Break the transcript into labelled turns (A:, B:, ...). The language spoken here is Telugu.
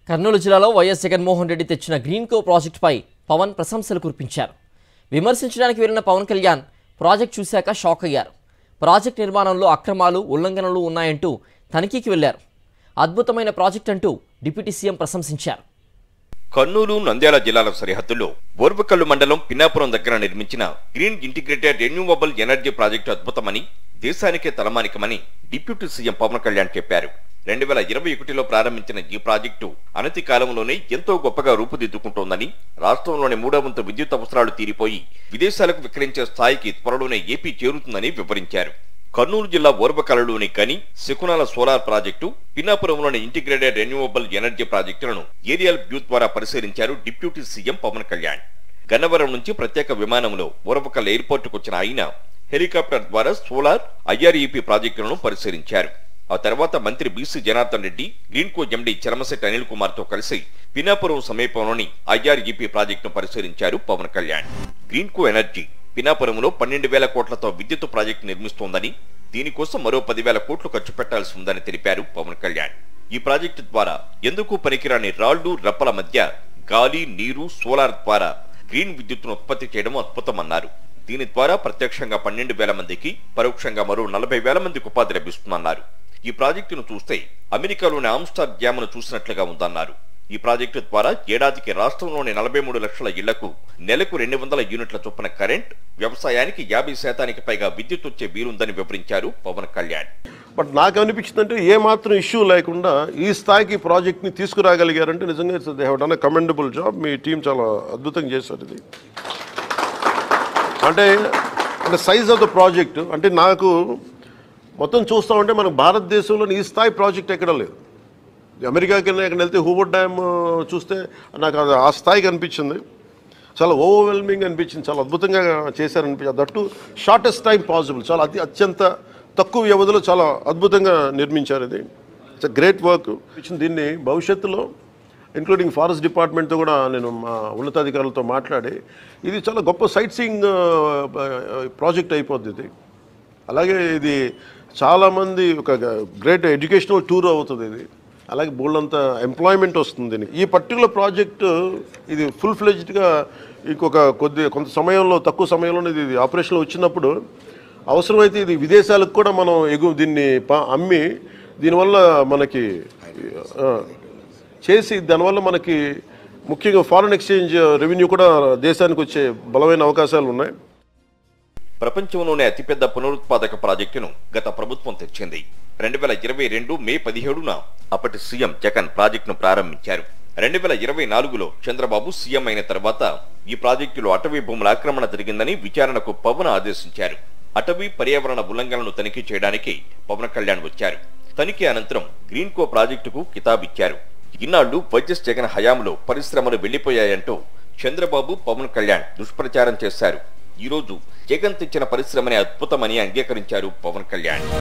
A: కర్నూలు జిల్లాలో వైఎస్ జగన్మోహన్ రెడ్డి తెచ్చిన గ్రీన్కో ప్రాజెక్టుపై పవన్ ప్రశంసలు కురిపించారు. విమర్శించడానికి వెళ్లిన పవన్ కళ్యాణ్ ప్రాజెక్ట్ చూశాక షాక్ అయ్యారు. ప్రాజెక్ట్ నిర్మాణంలో అక్రమాలు, ఉల్లంఘనలు ఉన్నాయంటూ తనిఖీకి వెళ్లారు. అద్భుతమైన ప్రాజెక్ట్ అంటూ డిప్యూటీ సీఎం ప్రశంసించారు.
B: కర్నూలు, నంద్యాల జిల్లాల సరిహద్దుల్లో బోర్బకల్లు మండలం పిన్నాపురం దగ్గర నిర్మించిన green integrated renewable energy project అద్భుతమని, దేశానికే తలమానికమని డిప్యూటీ సీఎం పవన్ కళ్యాణ్ చెప్పారు. 2021లో ప్రారంభించిన ఈ ప్రాజెక్టు అనతి కాలంలోనే ఎంతో గొప్పగా రూపుదిద్దుకుంటోందని, రాష్ట్రంలోని 3వ వంతు విద్యుత్ అవసరాలు తీరిపోయి విదేశాలకు విక్రయించే స్థాయికి త్వరలోనే ఏపీ చేరుతుందని వివరించారు. కర్నూలు జిల్లా ఓర్బకల్లులోని కని, శకునాల సోలార్ ప్రాజెక్టు, పిన్నాపురంలోని ఇంటిగ్రేటెడ్ రెన్యూవబుల్ ఎనర్జీ ప్రాజెక్టులను ఏరియల్ వ్యూ ద్వారా పరిశీలించారు డిప్యూటీ సీఎం పవన్ కళ్యాణ్. గన్నవరం నుంచి ప్రత్యేక విమానంలో ఓర్బకల్ ఎయిర్పోర్టుకు వచ్చిన ఆయన హెలికాప్టర్ ద్వారా సోలార్, ఐఆర్ఈపీ ప్రాజెక్టులను పరిశీలించారు. ఆ తర్వాత మంత్రి బీసీ జనార్దన్ రెడ్డి, గ్రీన్కో ఎండీ చలమశెట్టి అనిల్ కుమార్ తో కలిసి పినాపురం సమీపంలోని ఐఆర్ఈపీ ప్రాజెక్టును పరిశీలించారు పవన్ కళ్యాణ్. గ్రీన్కో ఎనర్జీ పినాపురంలో 12,000 కోట్లతో విద్యుత్ ప్రాజెక్టు నిర్మిస్తోందని, దీనికోసం మరో 10,000 కోట్లు ఖర్చు పెట్టాల్సి ఉందని తెలిపారు పవన్ కళ్యాణ్. ఈ ప్రాజెక్టు ద్వారా ఎందుకు పనికిరాని రాళ్లు, రప్పల మధ్య గాలి, నీరు, సోలార్ ద్వారా గ్రీన్ విద్యుత్తును ఉత్పత్తి చేయడం అద్భుతమన్నారు. దీని ద్వారా ప్రత్యక్షంగా 12,000 మందికి, పరోక్షంగా మరో 40,000 మందికి ఉపాధి లభిస్తుందన్నారు. ఈ ప్రాజెక్టును చూస్తే అమెరికాలోని ఆమ్స్టర్ డ్యామ్ను చూసినట్లుగా ఉందన్నారు. ఈ ప్రాజెక్టు ద్వారా ఏడాదికి రాష్ట్రంలోని 43 లక్షల ఇళ్లకు నెలకు 200 యూనిట్ల చొప్పున కరెంట్, వ్యవసాయానికి 50% పైగా విద్యుత్ వచ్చే వీలుందని వివరించారు పవన్ కళ్యాణ్.
C: బట్ నాకు అనిపించిందంటే ఏ మాత్రం ఇష్యూ లేకుండా ఈ స్థాయికి ప్రాజెక్ట్ని తీసుకురాగలిగారంటే నిజంగా they have done a commendable job. Me team చాలా అద్భుతంగా చేశారు. ఇది అంటే సైజ్ ఆఫ్ ద ప్రాజెక్ట్ అంటే నాకు మొత్తం చూస్తూ ఉంటే మనకు భారతదేశంలో ఈ స్థాయి ప్రాజెక్ట్ ఎక్కడ లేదు. అమెరికాకి ఎక్కడ వెళ్తే హూవర్డ్ డ్యామ్ చూస్తే నాకు అది ఆ స్థాయికి అనిపించింది. చాలా ఓవర్వెల్మింగ్ అనిపించింది. చాలా అద్భుతంగా చేశారనిపించింది. That shortest time possible. చాలా అత్యంత తక్కువ వ్యవధిలో చాలా అద్భుతంగా నిర్మించారు. ఇది ఇట్స్ అ గ్రేట్ వర్క్. దీన్ని భవిష్యత్తులో ఇంక్లూడింగ్ ఫారెస్ట్ డిపార్ట్మెంట్తో కూడా నేను మా ఉన్నతాధికారులతో మాట్లాడి ఇది చాలా గొప్ప సైట్ సీయింగ్ ప్రాజెక్ట్ అయిపోద్ది. ఇది అలాగే ఇది చాలామంది ఒక గ్రేట్ ఎడ్యుకేషనల్ టూర్ అవుతుంది. ఇది అలాగే బోల్డంత ఎంప్లాయ్మెంట్ వస్తుంది. ఈ పర్టికులర్ ప్రాజెక్టు ఇది ఫుల్ ఫ్లెజ్డ్గా ఇంకొక కొంత సమయంలో, తక్కువ సమయంలోనే ఇది ఆపరేషన్లో వచ్చినప్పుడు అవసరమైతే ఇది విదేశాలకు కూడా మనం దీన్ని అమ్మి దీనివల్ల మనకి చేసి దానివల్ల మనకి ముఖ్యంగా ఫారెన్ ఎక్స్చేంజ్ రెవెన్యూ కూడా దేశానికి వచ్చే బలమైన అవకాశాలు ఉన్నాయి.
B: ప్రపంచంలోనే అతిపెద్ద పునరుత్పాదక ప్రాజెక్టును గత ప్రభుత్వం తెచ్చింది. 2022 మే 17న అప్పటి సీఎం జగన్ ప్రాజెక్టును ప్రారంభించారు. 2024లో చంద్రబాబు సీఎం అయిన తర్వాత ఈ ప్రాజెక్టులో అటవీ భూముల ఆక్రమణ జరిగిందని విచారణకు పవన్ ఆదేశించారు. అటవీ, పర్యావరణ ఉల్లంఘనలను తనిఖీ చేయడానికి పవన్ కళ్యాణ్ వచ్చారు. తనిఖీ అనంతరం గ్రీన్కో ప్రాజెక్టుకు కితాబిచ్చారు. ఇన్నాళ్లు వైఎస్ జగన్ హయాంలో పరిశ్రమలు వెళ్లిపోయాయంటూ చంద్రబాబు, పవన్ కళ్యాణ్ దుష్ప్రచారం చేశారు. ఈ రోజు జగన్ తెచ్చిన పరిశ్రమనే అద్భుతమని అంగీకరించారు పవన్ కళ్యాణ్.